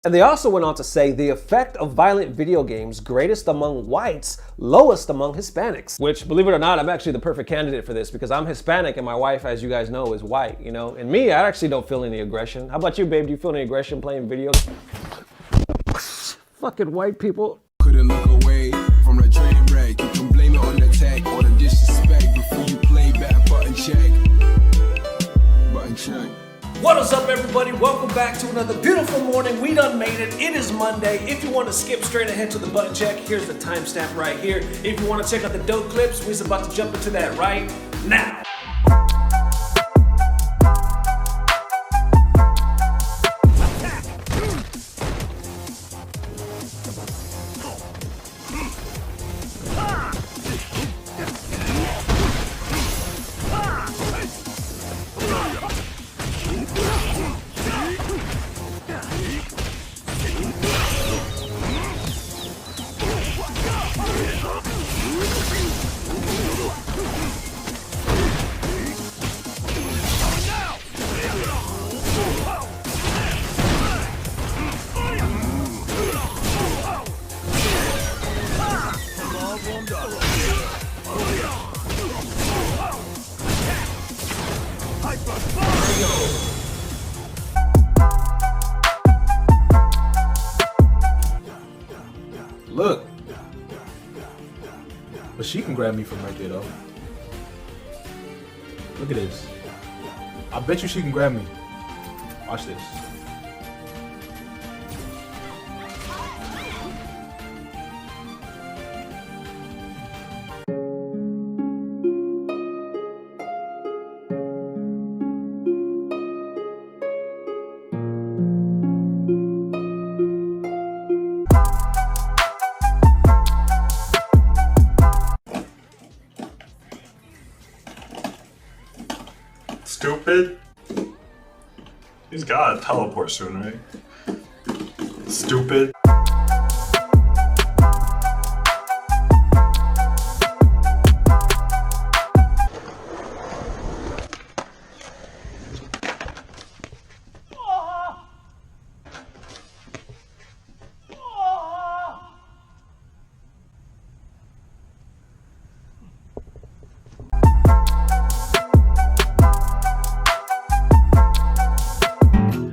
And they also went on to say the effect of violent video games greatest among whites, lowest among Hispanics. Which, believe it or not, I'm actually the perfect candidate for this because I'm Hispanic and my wife, as you guys know, is white, you know? And me, I actually don't feel any aggression. How about you, babe? Do you feel any aggression playing video? Fucking white people. Couldn't look away from the train wreck. You can blame it on the tech or the disrespect before you play back. Button check. Button check. What is up, everybody? Welcome back to another beautiful morning. We done made it. It is Monday. If you want to skip straight ahead to the button check, here's the timestamp right here. If you want to check out the dope clips, we're about to jump into that right now. Look. But she can grab me from right there, though. Look at this. I bet you she can grab me. Watch this. Stupid. He's gotta teleport soon, right? Stupid.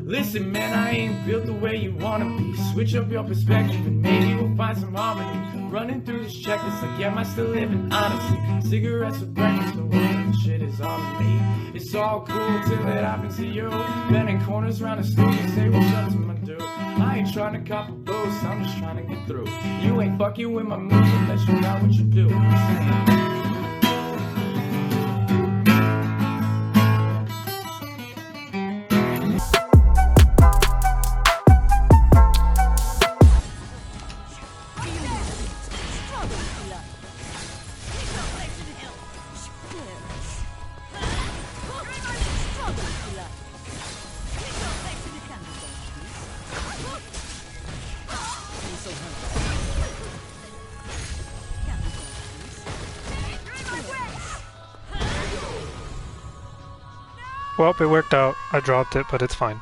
Listen, man, I ain't built the way you wanna be. Switch up your perspective and maybe we'll find some harmony. Running through this checklist like, am I still living honestly? Cigarettes with breakfast, the world shit is on me. It's all cool till it happens to you. Bending corners around the studio, say what's up to my dude. I ain't trying to cop a boost, I'm just trying to get through. You ain't fucking with my moves unless you know what you do. Well, it worked out. I dropped it, but it's fine.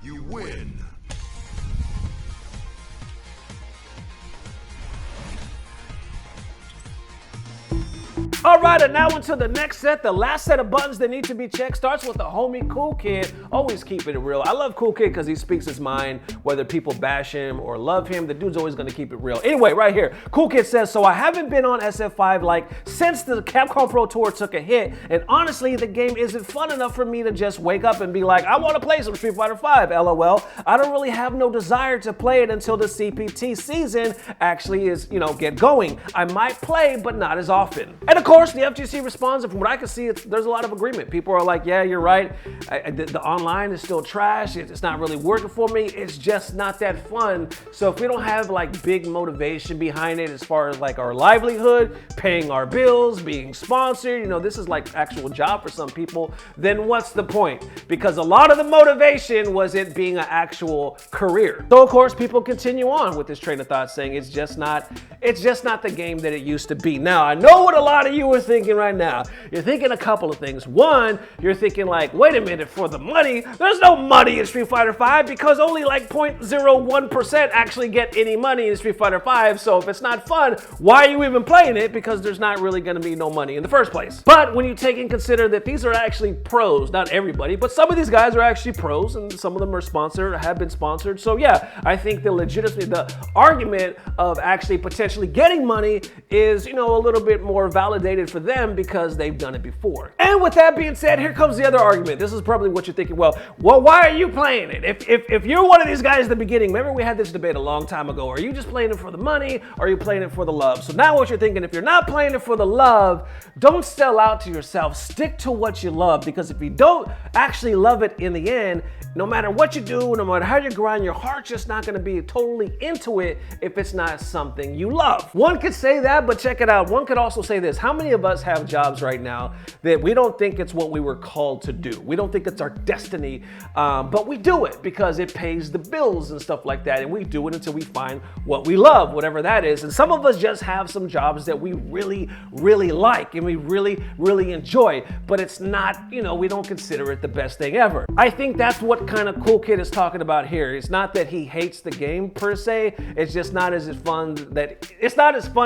You win. All right, and now into the next set. The last set of buttons that need to be checked starts with the homie Cool Kid. Always keeping it real. I love Cool Kid because he speaks his mind, whether people bash him or love him. The dude's always gonna keep it real. Anyway, right here, Cool Kid says, so I haven't been on SF5 like since the Capcom Pro Tour took a hit, and honestly, the game isn't fun enough for me to just wake up and be like, I want to play some Street Fighter V, LOL. I don't really have no desire to play it until the CPT season actually is, get going. I might play, but not as often. And of course, the FGC responds, and from what I can see, there's a lot of agreement. People are like, yeah, you're right. The online is still trash. It's not really working for me. It's just not that fun. So if we don't have like big motivation behind it as far as like our livelihood, paying our bills, being sponsored, this is like actual job for some people, then what's the point? Because a lot of the motivation was it being an actual career. So of course, people continue on with this train of thought saying it's just not the game that it used to be. Now, I know what a lot of you you were thinking right now, you're thinking a couple of things. One, you're thinking like, wait a minute, for the money, there's no money in Street Fighter V because only like 0.01% actually get any money in Street Fighter V. So if it's not fun, why are you even playing it? Because there's not really going to be no money in the first place. But when you take and consider that these are actually pros, not everybody, but some of these guys are actually pros, and some of them are sponsored, have been sponsored. So yeah, I think the argument of actually potentially getting money is, you know, a little bit more validated for them because they've done it before. And with that being said, here comes the other argument. This is probably what you're thinking. Well, why are you playing it? If you're one of these guys at the beginning, remember we had this debate a long time ago. Are you just playing it for the money, or are you playing it for the love? So now what you're thinking, if you're not playing it for the love, don't sell out to yourself. Stick to what you love, because if you don't actually love it in the end, no matter what you do, no matter how you grind, your heart's just not going to be totally into it if it's not something you love. One could say that, but check it out. One could also say this. How many of us have jobs right now that we don't think it's what we were called to do? We don't think it's our destiny, but we do it because it pays the bills and stuff like that. And we do it until we find what we love, whatever that is. And some of us just have some jobs that we really, really like and we really, really enjoy, but it's not, you know, we don't consider it the best thing ever. I think that's what kind of Cool Kid is talking about here. It's not that he hates the game per se, it's just not as fun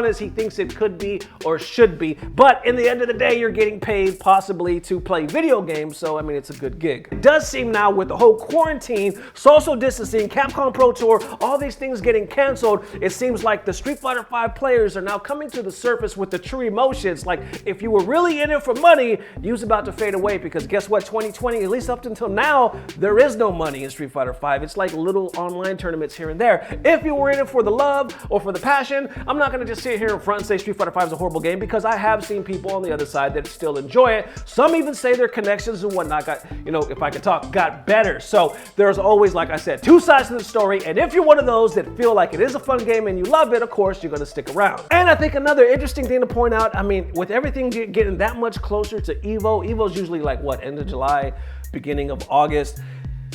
as he thinks it could be or should be. But in the end of the day, you're getting paid possibly to play video games, so I mean, it's a good gig. It does seem now with the whole quarantine, social distancing, Capcom Pro Tour, all these things getting canceled, it seems like the Street Fighter V players are now coming to the surface with the true emotions. Like, if you were really in it for money, you was about to fade away, because guess what, 2020, at least up until now, there is no money in Street Fighter V. It's like little online tournaments here and there. If you were in it for the love or for the passion, I'm not gonna just sit here in front and say Street Fighter V is a horrible game, because I have seen people on the other side that still enjoy it. Some even say their connections and whatnot got, you know, if I could talk, got better. So there's always, like I said, two sides to the story. And if you're one of those that feel like it is a fun game and you love it, of course, you're gonna stick around. And I think another interesting thing to point out, I mean, with everything getting that much closer to EVO's usually like what, end of July, beginning of August.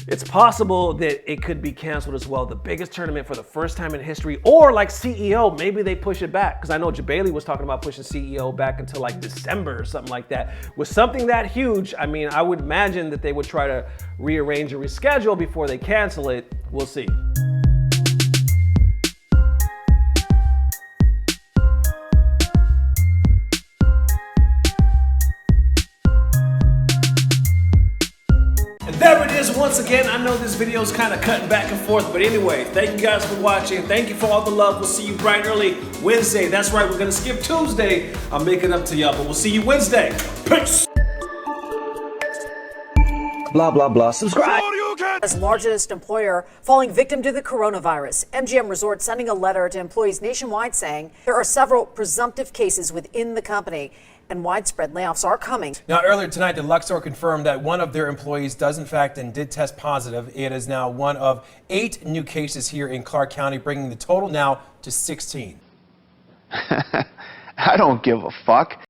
It's possible that it could be canceled as well. The biggest tournament for the first time in history, or like CEO, maybe they push it back. Because I know Jabali was talking about pushing CEO back until like December or something like that. With something that huge, I mean, I would imagine that they would try to rearrange and reschedule before they cancel it. We'll see. There it is once again. I know this video is kind of cutting back and forth, but anyway, thank you guys for watching. Thank you for all the love. We'll see you bright and early Wednesday. That's right, we're gonna skip Tuesday. I'll make it up to y'all, but we'll see you Wednesday. Peace. Blah, blah, blah. Subscribe. As largest employer falling victim to the coronavirus, MGM Resorts sending a letter to employees nationwide saying there are several presumptive cases within the company and widespread layoffs are coming. Now, earlier tonight, the Luxor confirmed that one of their employees does in fact and did test positive. It is now one of 8 new cases here in Clark County, bringing the total now to 16. I don't give a fuck.